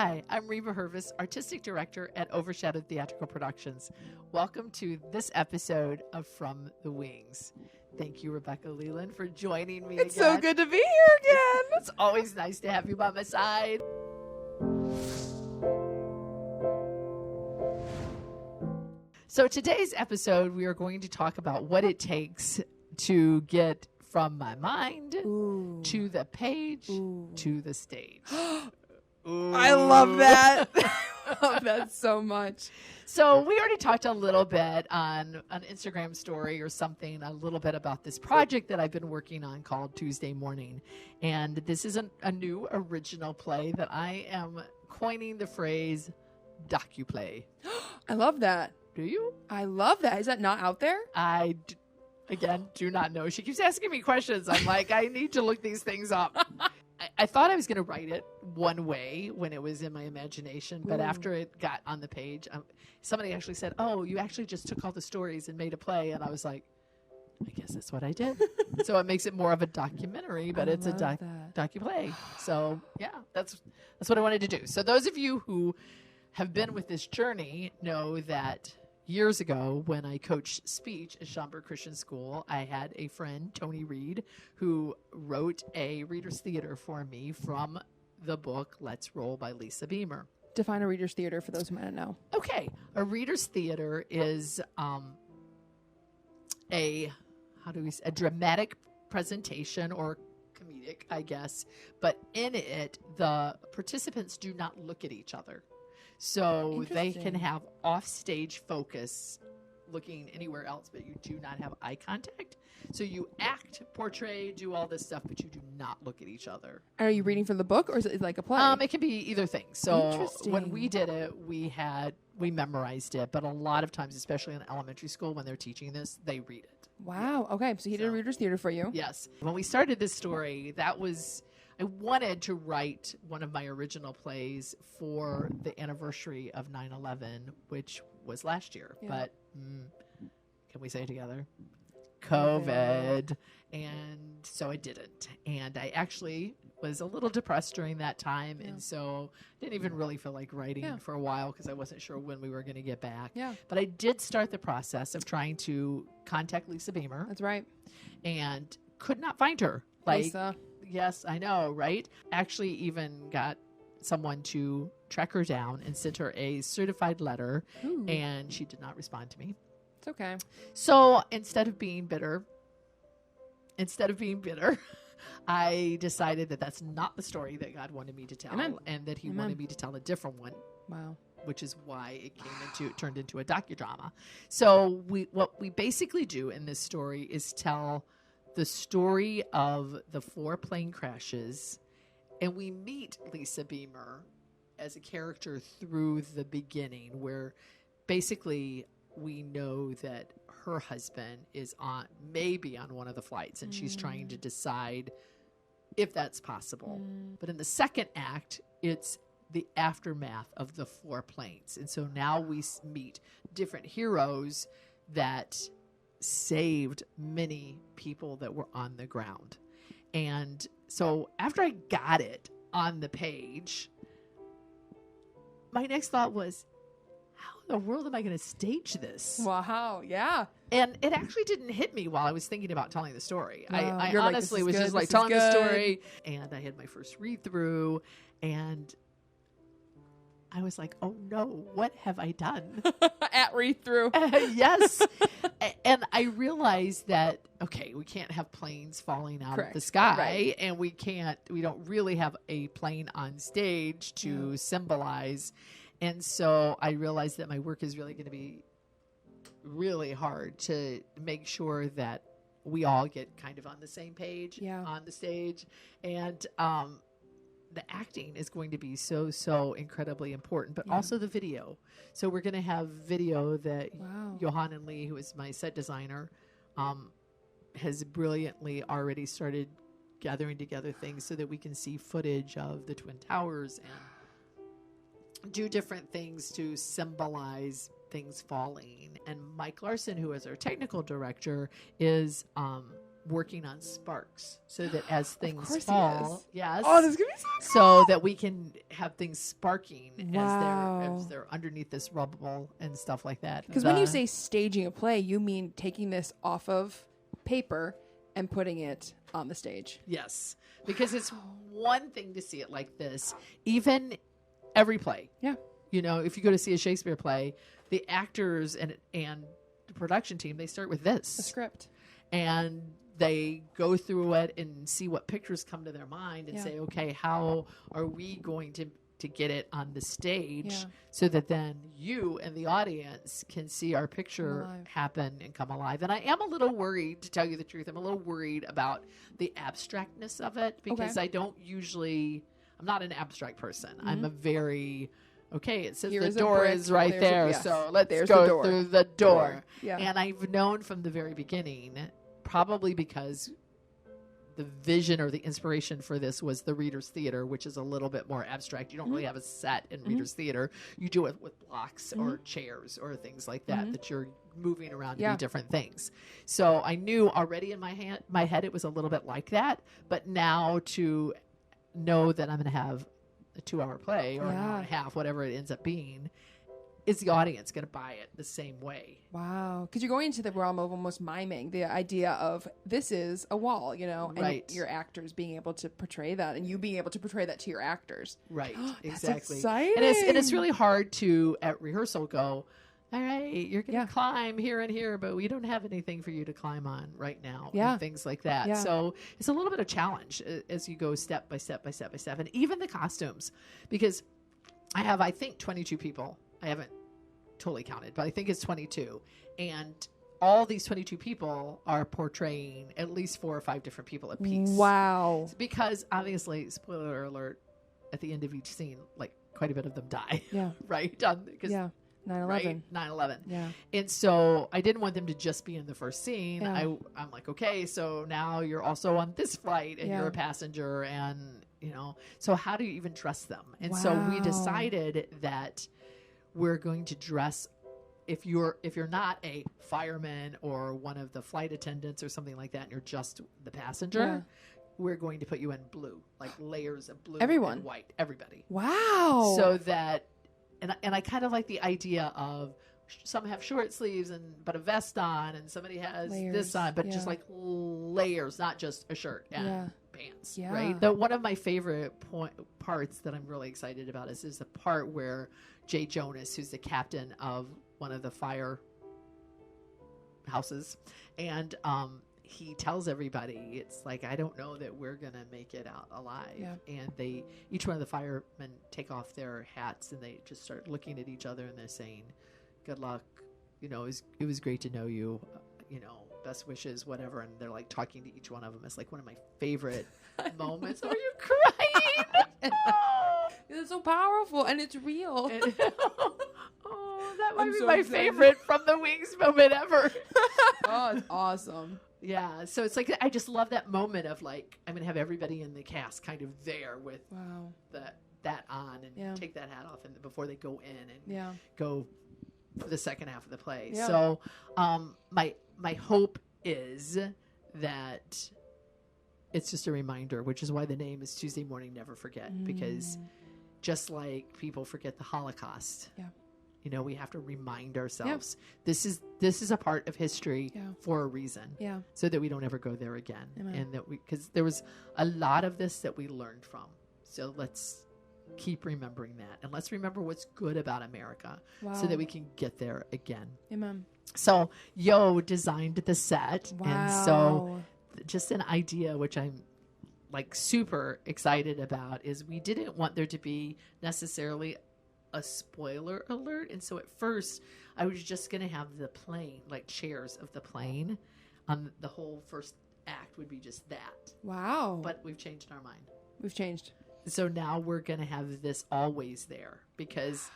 Hi, I'm Reba Hervis, Artistic Director at Overshadowed Theatrical Productions. Welcome to this episode of From the Wings. Thank you, Rebecca Leland, for joining me It's again. so good to be here again. It's always nice to have you by my side. So today's episode, we are going to talk about what it takes to get from my mind to the page to the stage. I love that. I love that so much. So we already talked a little bit on an Instagram story or something, a little bit about this project that I've been working on called Tuesday Morning. And this is a new original play that I am coining the phrase docuplay. I love that. Do you? I love that. Is that not out there? Again, do not know. She keeps asking me questions. I'm like, I need to look these things up. I thought I was going to write it one way when it was in my imagination, but after it got on the page, somebody actually said, oh, you actually just took all the stories and made a play. And I was like, I guess that's what I did. So it makes it more of a documentary, but it's a docuplay. So yeah, that's what I wanted to do. So those of you who have been with this journey know that years ago, when I coached speech at Schaumburg Christian School, I had a friend, Tony Reed, who wrote a reader's theater for me from the book Let's Roll by Lisa Beamer. Define a reader's theater for those who might not know. Okay. A reader's theater is a dramatic presentation or comedic, I guess. But in it, the participants do not look at each other. So they can have off-stage focus looking anywhere else, but you do not have eye contact. So you act, portray, do all this stuff, but you do not look at each other. Are you reading from the book or is it like a play? It can be either thing. So when we did it, we memorized it, but a lot of times, especially in elementary school, when they're teaching this, they read it. Wow. Okay. So he did a reader's theater for you. Yes. When we started this story, I wanted to write one of my original plays for the anniversary of 9/11, which was last year. Yeah. But can we say it together? COVID. And so I didn't. And I actually was a little depressed during that time. Yeah. And so I didn't even really feel like writing for a while because I wasn't sure when we were going to get back. Yeah. But I did start the process of trying to contact Lisa Beamer. That's right. And could not find her. Lisa. Yes, I know, right? Actually even got someone to track her down and sent her a certified letter, and she did not respond to me. It's okay. So instead of being bitter, I decided that that's not the story that God wanted me to tell. Amen. And that he wanted me to tell a different one. Wow. Which is why it turned into a docudrama. So what we basically do in this story is tell the story of the 4 plane crashes, and we meet Lisa Beamer as a character through the beginning, where basically we know that her husband is maybe on one of the flights, and she's trying to decide if that's possible. But in the second act, it's the aftermath of the 4 planes. And so now we meet different heroes that saved many people that were on the ground. And so after I got it on the page, my next thought was, how in the world am I going to stage this? Wow. Yeah. And it actually didn't hit me while I was thinking about telling the story. I You're honestly was just like telling the story, and I had my first read through, and I was like, oh no, what have I done? At read through. Yes. And I realized that, okay, we can't have planes falling out of the sky, right. And we don't really have a plane on stage to symbolize. And so I realized that my work is really going to be really hard to make sure that we all get kind of on the same page on the stage. And, the acting is going to be so incredibly important, but also the video. So we're going to have video that Johan and Lee, who is my set designer, has brilliantly already started gathering together things so that we can see footage of the Twin Towers and do different things to symbolize things falling. And Mike Larson, who is our technical director, is working on sparks so that as things course he fall, is. yes, Oh, this is gonna be so that we can have things sparking Wow. as they're underneath this rubble and stuff like that. Because when you say staging a play, you mean taking this off of paper and putting it on the stage. yes, because it's one thing to see it like this, even every play. Yeah. You know, if you go to see a Shakespeare play, the actors and the production team, they start with this. A script. And they go through it and see what pictures come to their mind and Yeah. say, okay, how are we going to get it on the stage Yeah. so that then you and the audience can see our Come picture alive. happen and come alive. And I am a little worried, to tell you the truth, I'm a little worried about the abstractness of it because Okay. I don't usually, I'm not an abstract person. I'm a very, okay, it says Here the is a door brick, is right there's a- there, yes. so let's There's the go door. through the door. Yeah. And I've known from the very beginning, probably because the vision or the inspiration for this was the Reader's Theater, which is a little bit more abstract. You don't really have a set in Reader's Theater. You do it with blocks or chairs or things like that, that you're moving around to Yeah. do different things. So I knew already in my head it was a little bit like that. But now to know that I'm going to have a 2-hour play or an hour and a half, whatever it ends up being, is the audience going to buy it the same way? Wow. Because you're going into the realm of almost miming the idea of this is a wall, you know, and Right. your actors being able to portray that and you being able to portray that to your actors. Right, That's exactly. exciting. And it's really hard to, at rehearsal, go, all right, you're going to Yeah. climb here and here, but we don't have anything for you to climb on right now. Yeah. And things like that. Yeah. So it's a little bit of challenge as you go step by step by step by step. And even the costumes, because I have, I think, 22 people. I haven't totally counted, but I think it's 22. And all these 22 people are portraying at least 4 or 5 different people apiece. Wow. Because obviously, spoiler alert, at the end of each scene, like quite a bit of them die. Yeah. Right? Because Yeah. 9/11. right? 9/11. Yeah. And so I didn't want them to just be in the first scene. Yeah. I'm like, okay, so now you're also on this flight and Yeah. you're a passenger, and so how do you even dress them? And so we Wow. decided that we're going to dress, if you're not a fireman or one of the flight attendants or something like that, and you're just the passenger, Yeah. we're going to put you in blue, like layers of blue Everyone. and white, everybody. Wow. So that, and I kind of like the idea of some have short sleeves but a vest on, and somebody has Layers, this on, but just yeah. like layers, not just a shirt and Yeah. pants, Yeah. right? One of my favorite parts that I'm really excited about is the part where Jay Jonas, who's the captain of one of the fire houses, and he tells everybody, it's like, I don't know that we're gonna make it out alive. Yeah. And each one of the firemen take off their hats and they just start looking at each other and they're saying, good luck, it was great to know you, best wishes, whatever. And they're like talking to each one of them. It's like one of my favorite moments. Are you crying? It's so powerful and it's real. Oh, that might I'm be so my excited. favorite from the Wings moment ever. Oh, it's awesome. Yeah, so it's like I just love that moment of like I'm gonna have everybody in the cast kind of there with Wow. that on and Yeah. take that hat off and before they go in and Yeah. go for the second half of the play. Yeah. So my hope is that it's just a reminder, which is why the name is Tuesday Morning Never Forget, because just like people forget the Holocaust, we have to remind ourselves this is a part of history for a reason, so that we don't ever go there again. Amen. And that because there was a lot of this that we learned from. So let's keep remembering that, and let's remember what's good about America, so that we can get there again. Amen. So Yo designed the set, Wow. and so just an idea which I'm like super excited about is we didn't want there to be necessarily a spoiler alert, and so at first I was just going to have the plane, like chairs of the plane, on the whole first act would be just that. Wow. But we've changed our mind. We've changed. So now we're going to have this always there, because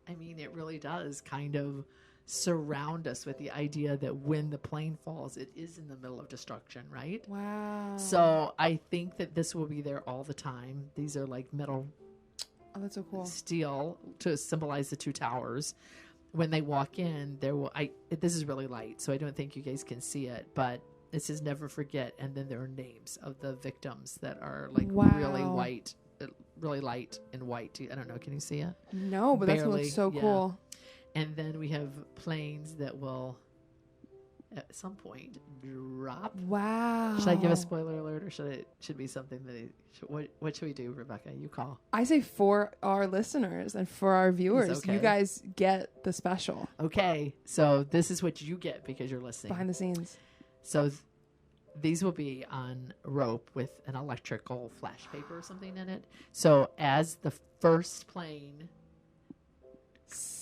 I mean, it really does kind of surround us with the idea that when the plane falls, it is in the middle of destruction, right? Wow. So I think that this will be there all the time. These are like metal, Oh, that's so cool. steel to symbolize the 2 towers. When they walk in, this is really light, so I don't think you guys can see it, but It says never forget, and then there are names of the victims that are like Wow. really white, really light and white. I don't know. Can you see it? No, but that Barely, looks so yeah. cool. And then we have planes that will, at some point, drop. Wow. Should I give a spoiler alert, or should be something that what should we do, Rebecca? You call. I say for our listeners and for our viewers, okay. you guys get the special Okay, so this is what you get because you're listening. behind the scenes. So these will be on rope with an electrical flash paper or something in it. So as the first plane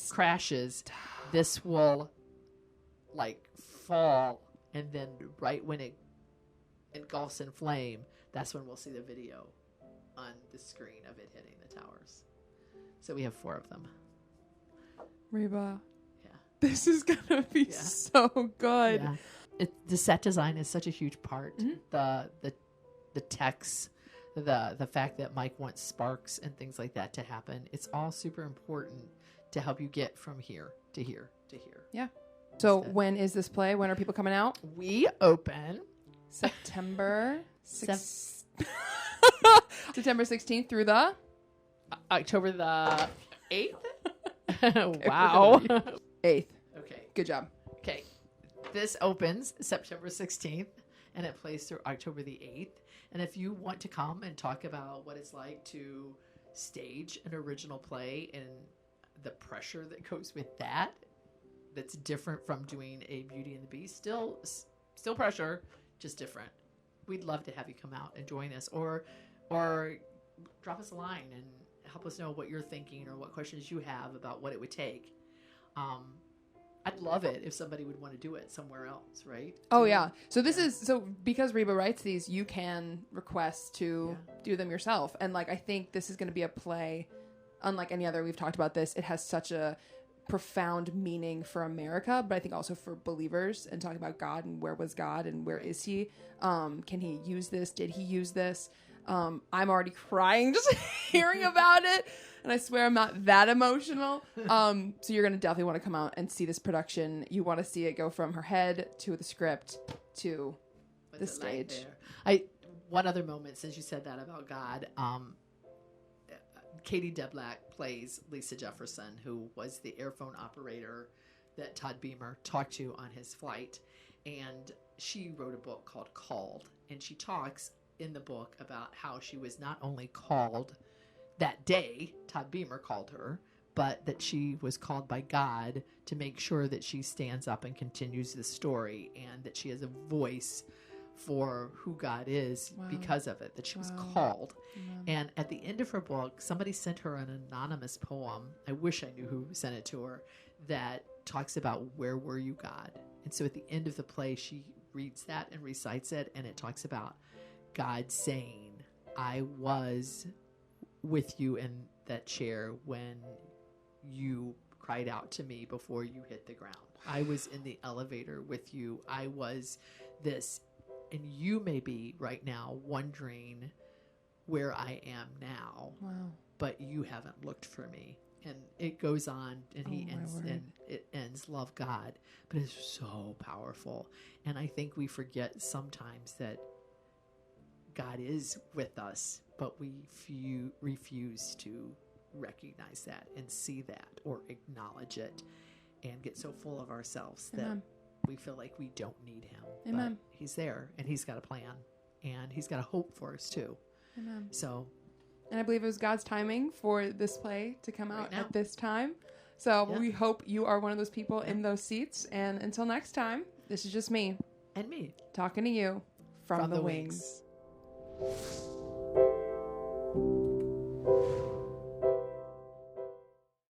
crashes, this will like fall, and then right when it engulfs in flame, that's when we'll see the video on the screen of it hitting the towers. So we have 4 of them. Reba, Yeah. this is gonna be so good. Yeah. The set design is such a huge part. Mm-hmm. The text, the fact that Mike wants sparks and things like that to happen. It's all super important to help you get from here to here to here. Yeah. So when is this play? When are people coming out? We open September 16th through the October the 8th. Okay, Wow. 8th. Okay. Good job. Okay. This opens September 16th and it plays through October the 8th. And if you want to come and talk about what it's like to stage an original play and the pressure that goes with that, that's different from doing a Beauty and the Beast, still pressure, just different. We'd love to have you come out and join us, or drop us a line and help us know what you're thinking or what questions you have about what it would take. I'd love it if somebody would want to do it somewhere else, right? Oh, yeah. So this is, so because Reba writes these, you can request to do them yourself. And like, I think this is going to be a play, unlike any other, we've talked about this. It has such a profound meaning for America, but I think also for believers, and talking about God and where was God and where is he? Can he use this? Did he use this? I'm already crying just hearing about it. And I swear I'm not that emotional. So you're going to definitely want to come out and see this production. You want to see it go from her head to the script to the stage. One other moment, since you said that about God, Katie Deblack plays Lisa Jefferson, who was the airphone operator that Todd Beamer talked to on his flight. And she wrote a book called Called. And she talks in the book about how she was not only called that day, Todd Beamer called her, but that she was called by God to make sure that she stands up and continues the story, and that she has a voice for who God is because of it, that she was called. And at the end of her book, somebody sent her an anonymous poem. I wish I knew who sent it to her, that talks about where were you, God? And so at the end of the play, she reads that and recites it, and it talks about God saying, I was with you in that chair when you cried out to me before you hit the ground. I was in the elevator with you. I was this. And you may be right now wondering where I am now. Wow. But you haven't looked for me. And it goes on, and it ends, love God. But it's so powerful. And I think we forget sometimes that God is with us, but we refuse to recognize that and see that or acknowledge it, and get so full of ourselves that we feel like we don't need him. Amen. But he's there, and he's got a plan, and he's got a hope for us too. Amen. So, and I believe it was God's timing for this play to come out at this time. So we hope you are one of those people in those seats. And until next time, this is just me and me talking to you from the wings.